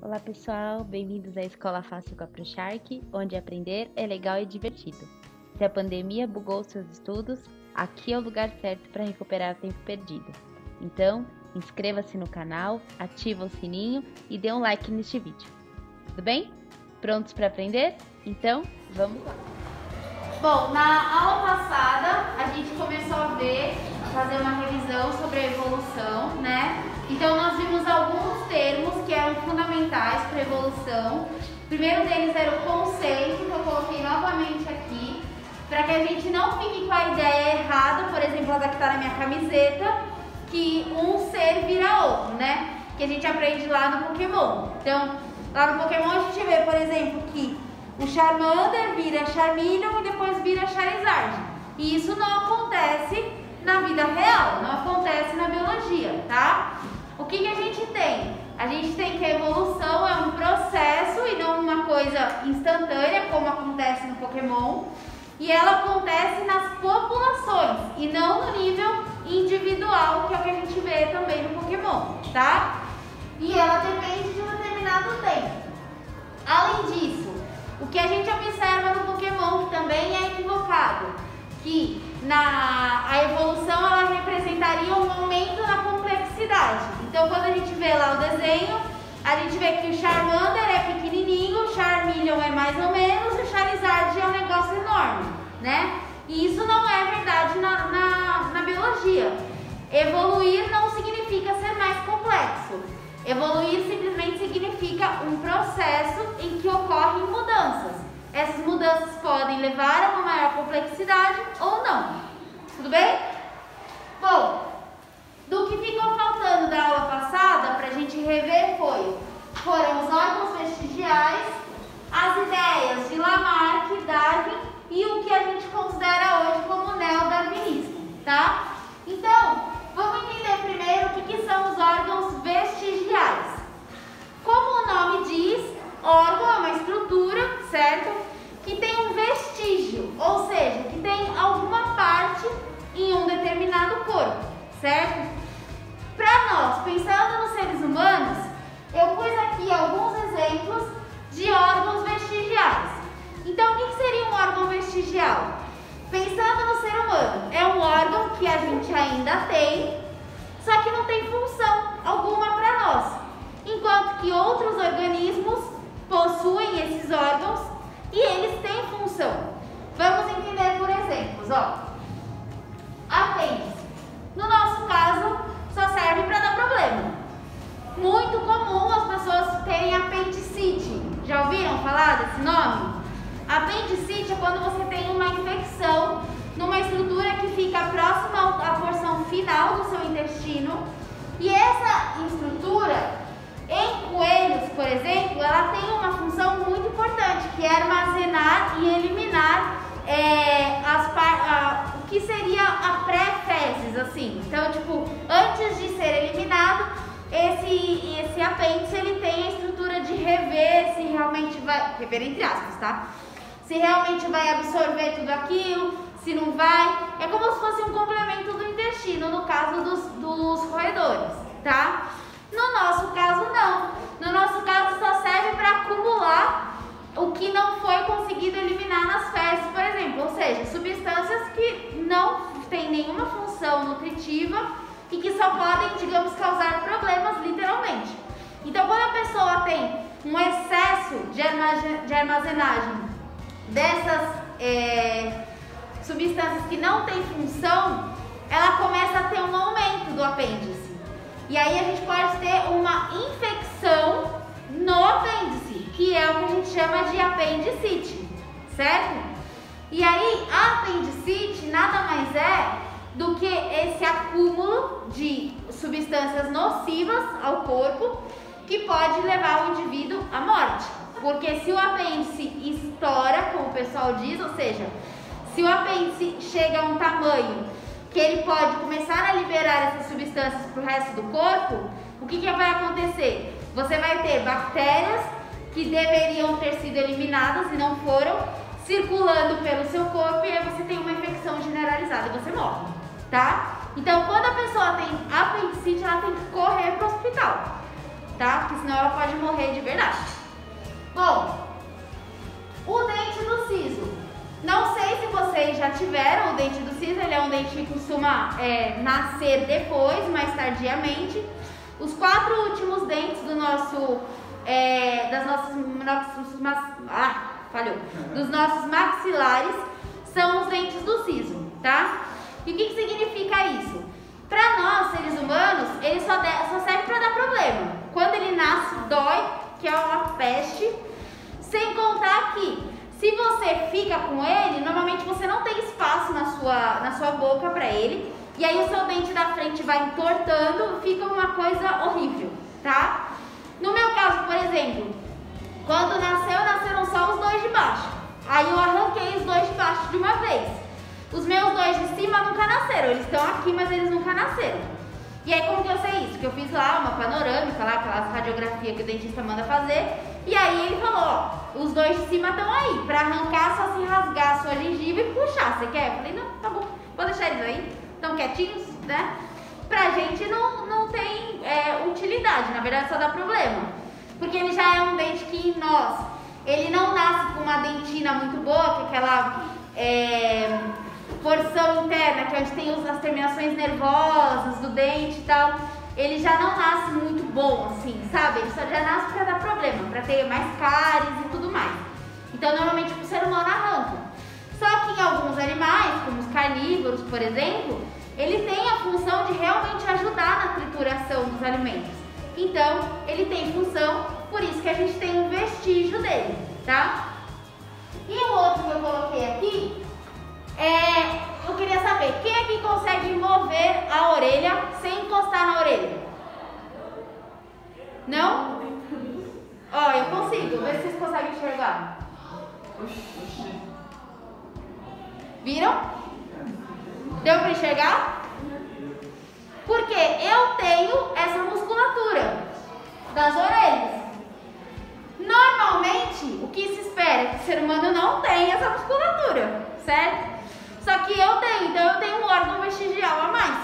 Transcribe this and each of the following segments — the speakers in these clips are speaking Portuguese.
Olá pessoal, bem-vindos à Escola Fácil com a ProShark, onde aprender é legal e divertido. Se a pandemia bugou seus estudos, aqui é o lugar certo para recuperar o tempo perdido. Então, inscreva-se no canal, ativa o sininho e dê um like neste vídeo. Tudo bem? Prontos para aprender? Então, vamos lá! Bom, na aula passada a gente começou a fazer uma revisão sobre a evolução, né? Então nós vimos alguns termos que eram fundamentais para a evolução. O primeiro deles era o conceito, que eu coloquei novamente aqui, para que a gente não fique com a ideia errada, por exemplo, a que está na minha camiseta, que um ser vira outro, né? Que a gente aprende lá no Pokémon. Então, lá no Pokémon a gente vê, por exemplo, que o Charmander vira Charmeleon e depois vira Charizard. E isso não acontece na vida real, não acontece na biologia, tá? O que a gente tem? A gente tem que a evolução é um processo e não uma coisa instantânea, como acontece no Pokémon. E ela acontece nas populações e não no nível individual, que é o que a gente vê também no Pokémon, tá? E ela depende de um determinado tempo. Além disso, o que a gente observa no Pokémon, que também é equivocado, que a evolução ela representaria um aumento na complexidade. Então, quando a gente vê lá o desenho, a gente vê que o Charmander é pequenininho, o Charmeleon é mais ou menos, e o Charizard é um negócio enorme, né? E isso não é verdade na biologia. Evoluir não significa ser mais complexo. Evoluir simplesmente significa um processo em que ocorrem mudanças. Essas mudanças podem levar a uma maior complexidade ou não. Tudo bem? Bom, do que ficou faltando da aula passada para a gente rever foram os órgãos vestigiais, as ideias de Lamarck, Darwin e o que a gente considera hoje como neodarwinismo, tá? Então, vamos entender primeiro o que são os órgãos vestigiais. Como o nome diz, órgão é uma estrutura, certo? Que tem um vestígio, ou seja, que tem alguma parte em um determinado corpo, certo? Para nós, pensando nos seres humanos, eu pus aqui alguns exemplos de órgãos vestigiais. Então, o que seria um órgão vestigial? Pensando no ser humano, é um órgão que a gente ainda tem, só que não tem função alguma para nós. Enquanto que outros organismos possuem esses órgãos e eles têm função. Vamos entender por exemplos, ó. Apêndice. No nosso caso, só serve para dar problema. Muito comum as pessoas terem apendicite. Já ouviram falar desse nome? Apendicite é quando você tem uma infecção numa estrutura que fica próxima à porção final do seu intestino. E essa estrutura, em coelhos, por exemplo, ela tem uma função muito importante, que é armazenar e eliminar o que seria a pré-fezes, assim. Então, tipo, antes de ser eliminado, esse apêndice, ele tem a estrutura de rever se realmente vai, rever entre aspas, tá? Se realmente vai absorver tudo aquilo, se não vai. É como se fosse um complemento do intestino, no caso dos roedores, tá? No nosso caso, não. No nosso caso, só serve para acumular o que não foi conseguido eliminar nas fezes, por exemplo. Ou seja, substâncias que não têm nenhuma função nutritiva e que só podem, digamos, causar problemas, literalmente. Então, quando a pessoa tem um excesso de armazenagem dessas substâncias que não têm função, ela começa a ter um aumento do apêndice. E aí a gente pode ter uma infecção no apêndice, que é o que a gente chama de apendicite, certo? E aí a apendicite nada mais é do que esse acúmulo de substâncias nocivas ao corpo que pode levar o indivíduo à morte. Porque se o apêndice estoura, como o pessoal diz, ou seja, se o apêndice chega a um tamanho que ele pode começar a liberar essas substâncias para o resto do corpo, o que vai acontecer? Você vai ter bactérias que deveriam ter sido eliminadas e não foram, circulando pelo seu corpo, e aí você tem uma infecção generalizada e você morre, tá? Então, quando a pessoa tem apendicite, ela tem que correr para o hospital. tá? Porque senão ela pode morrer de verdade. Bom, o dente do siso. Não sei se vocês já tiveram o dente do siso, ele é um dente que costuma nascer depois, mais tardiamente. Os 4 últimos dentes do nosso, dos nossos maxilares são os dentes do siso, tá? E o que significa isso? Para nós, seres humanos, ele só serve para dar problema. Quando ele nasce, dói, que é uma peste. Sem contar que, se você fica com ele, normalmente você não tem espaço na sua boca para ele. E aí o seu dente da frente vai entortando, fica uma coisa horrível, tá? No meu caso, por exemplo, quando nasceram só os 2 de baixo. Aí eu arranquei os 2 de baixo de uma vez. Os meus 2 de cima nunca nasceram, eles estão aqui, mas eles nunca nasceram. E aí como que eu sei isso? Que eu fiz lá uma panorâmica, lá aquelas radiografias que o dentista manda fazer. E aí ele falou, ó, os 2 de cima estão aí. Pra arrancar, só se rasgar a sua gengiva e puxar. Você quer? Eu falei, não, tá bom, vou deixar eles aí. Estão quietinhos, né? Pra gente não tem utilidade, na verdade só dá problema. Porque ele já é um dente que em nós, ele não nasce com uma dentina muito boa, que é aquela porção interna, que é onde tem as terminações nervosas do dente e tal. Ele já não nasce muito bom, assim, sabe? Ele só já nasce pra dar problema, pra ter mais cáries e tudo mais. Então, normalmente, o ser humano arranca. Só que em alguns animais, como os carnívoros, por exemplo, ele tem a função de realmente ajudar na trituração dos alimentos. Então, ele tem função, por isso que a gente tem um vestígio dele, tá? E o outro que eu coloquei aqui eu queria saber, quem aqui consegue mover a orelha sem encostar na orelha? Não? Ó, eu consigo, vê se vocês conseguem enxergar. Viram? Deu para enxergar? Porque eu tenho essa musculatura das orelhas. Normalmente, o que se espera é que o ser humano não tenha essa musculatura, certo? Só que eu tenho, então eu tenho um órgão vestigial a mais,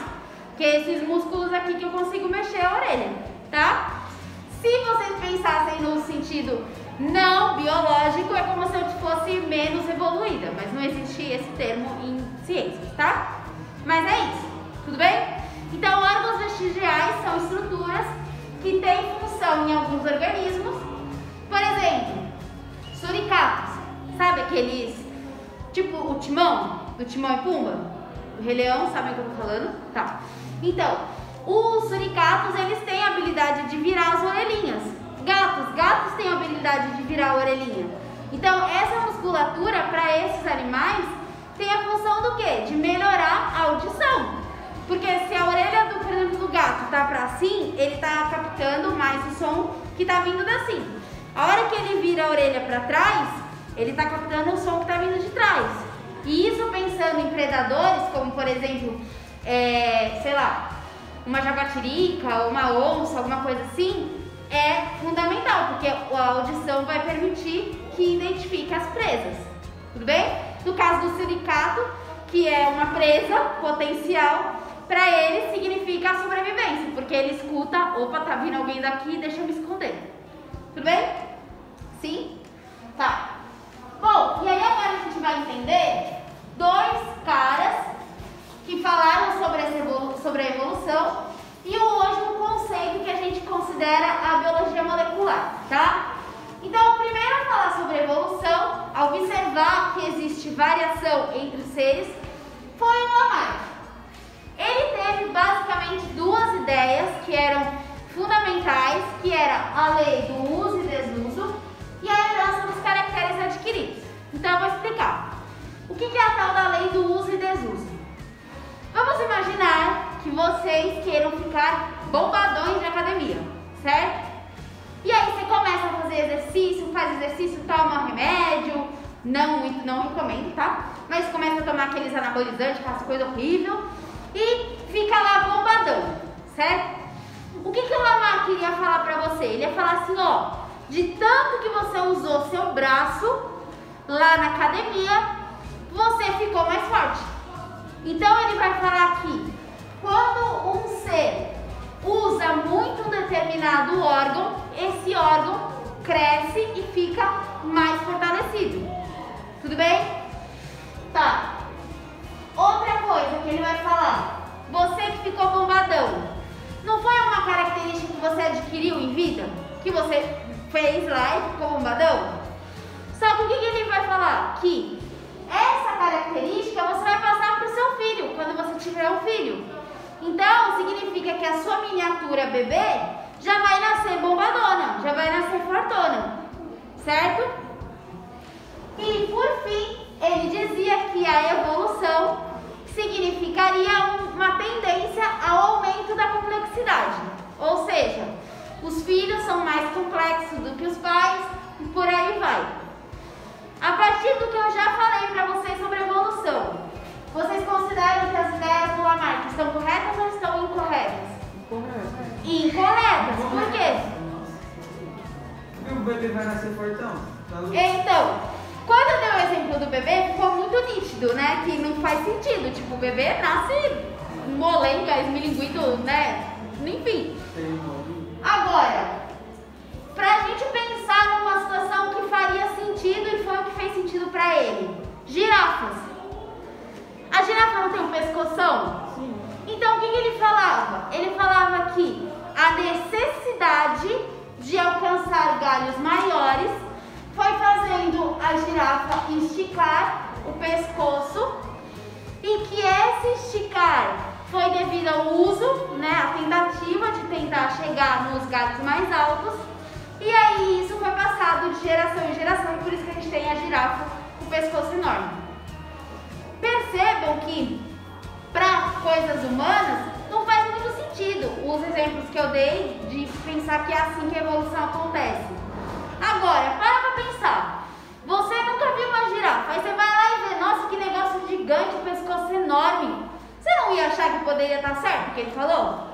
que é esses músculos aqui que eu consigo mexer a orelha, tá? Se vocês pensassem no sentido não biológico, é como se eu fosse menos evoluída, mas não existe esse termo em ciências, tá? Mas é isso, tudo bem? Então, órgãos vestigiais são estruturas que têm função em alguns organismos. Por exemplo, suricatos, sabe aqueles, tipo o Timão, do Timão e Pumba? Do Rei Leão, sabem o que eu tô falando? Tá. Então, os suricatos, eles têm a habilidade de virar as orelhinhas. Gatos têm a habilidade de virar a orelhinha. Então, essa musculatura, para esses animais, tem a função do quê? De melhorar a audição. Porque se a orelha, por exemplo, do gato tá pra assim, ele tá captando mais o som que tá vindo daqui. A hora que ele vira a orelha para trás, ele tá captando o som que tá vindo de trás. E isso pensando em predadores, como por exemplo, sei lá, uma jaguatirica, uma onça, alguma coisa assim, é fundamental, porque a audição vai permitir que identifique as presas. Tudo bem? No caso do suricato, que é uma presa potencial, para ele significa a sobrevivência, porque ele escuta, opa, tá vindo alguém daqui, deixa eu me esconder. Tudo bem? Sim? Tá. Bom, e aí agora a gente vai entender 2 caras que falaram sobre a evolução e hoje um conceito que a gente considera a biologia molecular, tá? Então, primeiro a falar sobre a evolução, a observar que existe variação entre os seres, foi o Lamarck. Ele teve basicamente 2 ideias que eram fundamentais, que era a lei do uso e desuso e a herança dos caracteres adquiridos. Então eu vou explicar. O que é a tal da lei do uso e desuso? Vamos imaginar que vocês queiram ficar bombadões de academia, certo? E aí você começa a fazer exercício, faz exercício, toma remédio, não recomendo, tá? Mas começa a tomar aqueles anabolizantes, aquelas coisas horríveis e fica lá bombadão, certo? O que o Lamarck queria falar pra você? Ele ia falar assim, ó, de tanto que você usou seu braço lá na academia, você ficou mais forte. Então ele vai falar que quando um ser usa muito um determinado órgão, esse órgão cresce e fica mais fortalecido. Tudo bem? Tá. Outra coisa que ele vai falar. Você que ficou bombadão. Não foi uma característica que você adquiriu em vida? Que você fez lá e ficou bombadão? Só que o que ele vai falar? Que essa característica você vai passar para o seu filho, quando você tiver um filho. Então, significa que a sua miniatura bebê já vai nascer bombadona, já vai nascer fortona, certo? E, por fim, ele dizia que a evolução significaria uma tendência ao aumento da complexidade. Ou seja, os filhos são mais complexos do que os pais e por aí vai. A partir do que eu já falei para vocês sobre evolução, vocês consideram que as ideias do Lamarck estão corretas ou estão incorretas? Incorretas. Por quê? O bebê vai nascer fortão? Então, quando eu dei o exemplo do bebê, ficou muito nítido, né? Que não faz sentido. Tipo, o bebê nasce molenga, esmilinguido, né? Enfim. Agora, pra gente pensar numa situação que faria sentido e foi o que fez sentido pra ele. Girafas. A girafa não tem um pescoção? Sim. Então, o que ele falava? Ele falava que a necessidade de alcançar galhos maiores foi fazendo a girafa esticar o pescoço e que esse esticar foi devido ao uso, né, a tentativa de tentar chegar nos galhos mais altos, e aí isso foi passado de geração em geração e por isso que a gente tem a girafa com o pescoço enorme. Percebam que para coisas humanas não faz muito sentido os exemplos que eu dei de pensar que é assim que a evolução acontece. Agora, para pensar. Você nunca viu uma girafa, aí você vai lá e vê, nossa, que negócio gigante, pescoço enorme. Você não ia achar que poderia estar certo o que ele falou?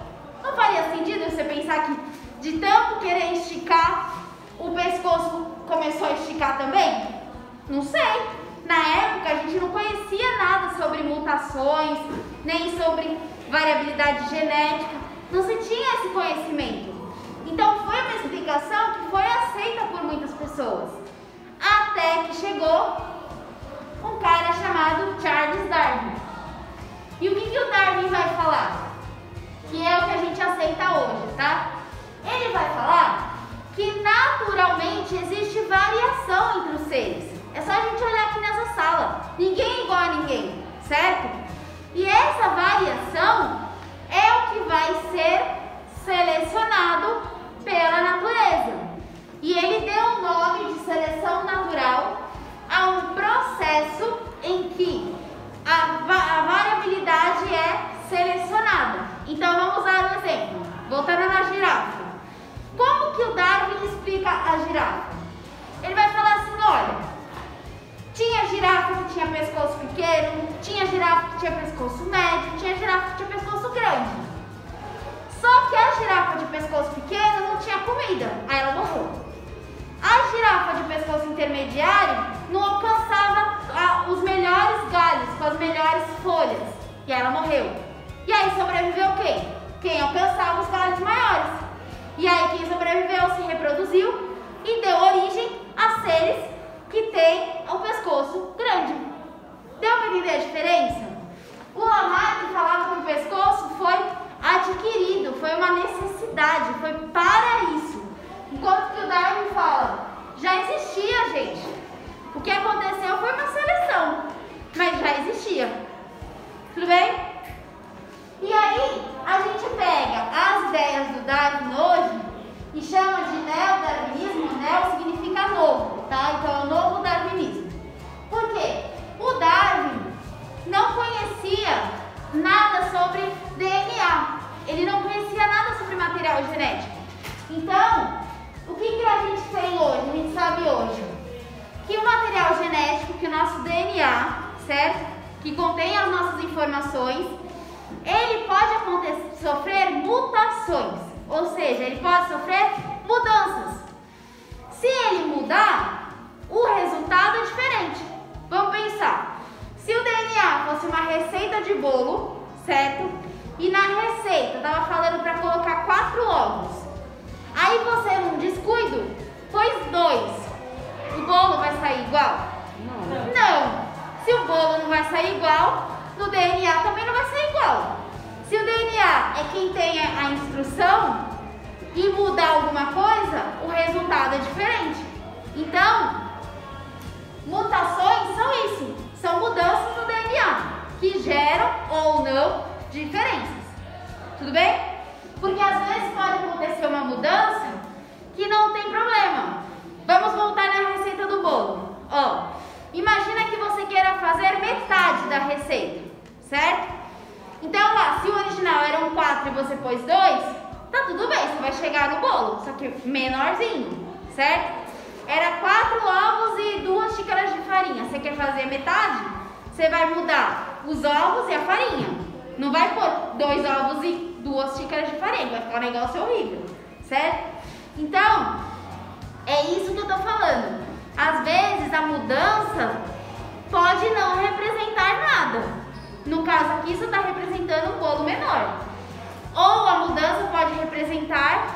Não faria sentido você pensar que de tanto querer esticar, o pescoço começou a esticar também? Não sei. Na época a gente não conhecia nada sobre mutações, nem sobre variabilidade genética. Não se tinha esse conhecimento. Então foi uma explicação que foi aceita por muitas pessoas. Até que chegou um cara chamado Charles Darwin. E o que o Darwin vai falar? Que é o que a gente aceita hoje, tá? Ele vai falar que naturalmente existe variação entre os seres. É só a gente olhar aqui nessa sala. Ninguém é igual a ninguém, certo? E essa variação é o que vai ser selecionado pela natureza. E ele deu o nome de seleção natural a um processo em que a variabilidade é selecionada. Então vamos usar um exemplo. Voltando na girafa. Como que o Darwin explica a girafa? Ele vai falar assim, olha, tinha girafa que tinha pescoço pequeno, tinha girafa que tinha pescoço médio, tinha girafa que tinha pescoço grande. Só que a girafa de pescoço pequeno não tinha comida, aí ela morreu. A girafa de pescoço intermediário não alcançava os melhores galhos, com as melhores folhas, e ela morreu. E aí sobreviveu quem? Quem alcançava os galhos maiores. E aí quem sobreviveu se reproduziu e deu origem a seres que têm o pescoço grande. Deu para entender a diferença? O Lamarck falava que o pescoço foi adquirido, foi uma necessidade, foi para isso. Enquanto que o Darwin fala, já existia, gente. O que aconteceu foi uma seleção, mas já existia. Tudo bem? E aí, a gente pega as ideias do Darwin hoje e chama de neodarwinismo. Neo significa novo, tá? Então é o novo darwinismo. Por quê? O Darwin não conhecia nada sobre DNA. Ele não conhecia nada sobre material genético. Então, o que a gente tem hoje? A gente sabe hoje que o material genético, que o nosso DNA, certo? Que contém as nossas informações, ele pode sofrer mutações. Ou seja, ele pode sofrer mudanças. Se ele mudar, o resultado é diferente. Vamos pensar. Se o DNA fosse uma receita de bolo, certo? E na receita estava falando para colocar sair igual, no DNA também não vai sair igual. Se o DNA é quem tem a instrução e mudar alguma coisa, o resultado é diferente. Então, mutações são isso, são mudanças no DNA que geram ou não diferenças. Tudo bem? Porque às vezes pode acontecer uma mudança que não tem problema. Vamos voltar na receita do bolo. Ó, imagina que você queira fazer metade da receita, certo? Então lá, se o original era um 4 e você pôs 2, tá tudo bem, você vai chegar no bolo, só que menorzinho, certo? Era 4 ovos e 2 xícaras de farinha. Você quer fazer metade? Você vai mudar os ovos e a farinha. Não vai pôr 2 ovos e 2 xícaras de farinha, vai ficar um negócio horrível, certo? Então, é isso que eu tô falando. Às vezes a mudança pode não representar nada. No caso aqui, você está representando um bolo menor. Ou a mudança pode representar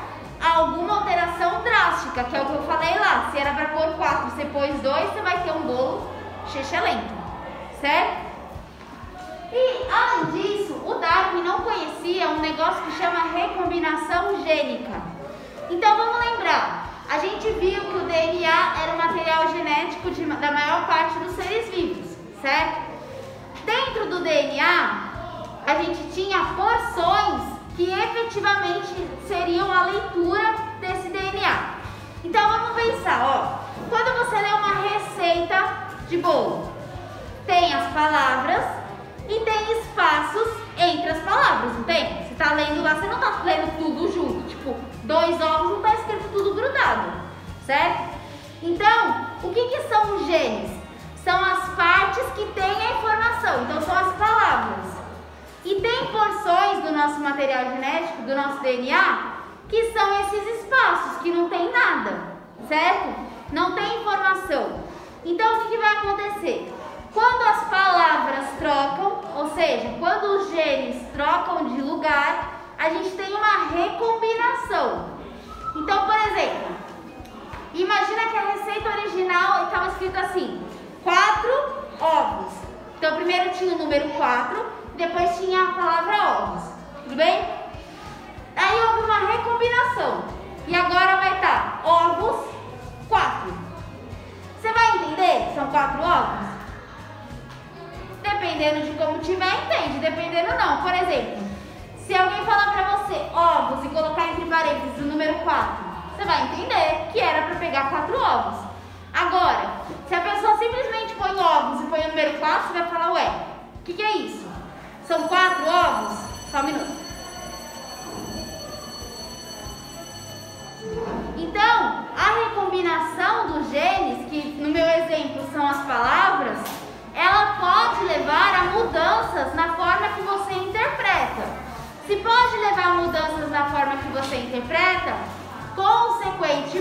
alguma alteração drástica, que é o que eu falei lá. Se era para pôr 4, você pôs 2, você vai ter um bolo chechelento, certo? E, além disso, o Darwin não conhecia um negócio que chama recombinação gênica. Então, vamos lembrar. A gente viu que o DNA era o material genético da maior parte dos seres vivos, certo? Dentro do DNA, a gente tinha porções que efetivamente seriam a leitura desse DNA. Então, vamos pensar, ó. Quando você lê uma receita de bolo, tem as palavras e tem espaços entre as palavras, não tem? Você tá lendo lá, você não tá lendo tudo junto, tipo, 2 ovos não tá escrito tudo grudado, certo? Então, o que são os genes? São as partes que têm a informação, então são as palavras. E tem porções do nosso material genético, do nosso DNA, que são esses espaços, que não tem nada, certo? Não tem informação. Então, o que vai acontecer? Quando as palavras trocam, ou seja, quando os genes trocam de lugar, a gente tem uma recombinação. Então, por exemplo, imagina que a receita original estava escrito assim, 4 ovos. Então, primeiro tinha o número 4, depois tinha a palavra ovos. Tudo bem? Aí houve uma recombinação. E agora vai estar ovos 4. Você vai entender que são 4 ovos? Dependendo de como tiver, entende. Dependendo não. Por exemplo, se alguém falar pra você ovos e colocar entre parênteses o número 4, você vai entender que era pra pegar 4 ovos. Agora, se a pessoa simplesmente põe ovos e põe o número 4, você vai falar, ué, o que é isso? São 4 ovos? Só um minuto. Então, a recombinação dos genes, que no meu exemplo são as palavras, ela pode levar a mudanças na forma que você interpreta. Se pode levar a mudanças na forma que você interpreta, consequentemente,